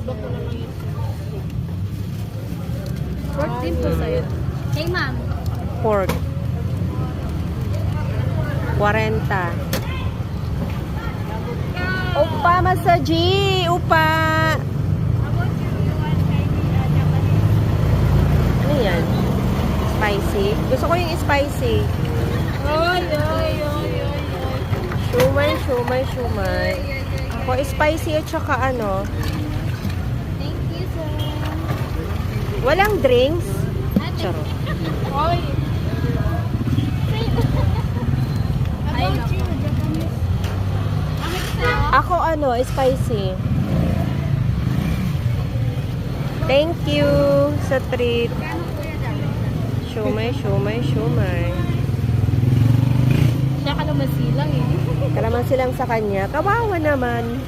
iba ko na lang yun. Pork din po sa'yo. Hey, ma'am. Pork. 40. Upa, masaji! Upa! Ano yan? Spicy? Gusto ko yung spicy. Oy, oy, oy, oy, oy. Shumay, shumay, shumay. Ako, spicy at saka ano. Thank you, sir. Walang drinks? Charot. Oy. About you, Japanese. Ako ano, spicy. Thank you sa treat. Shumay, shumay, shumay. Siya ka naman silang eh. Kalaman silang sa kanya. Kawawa naman.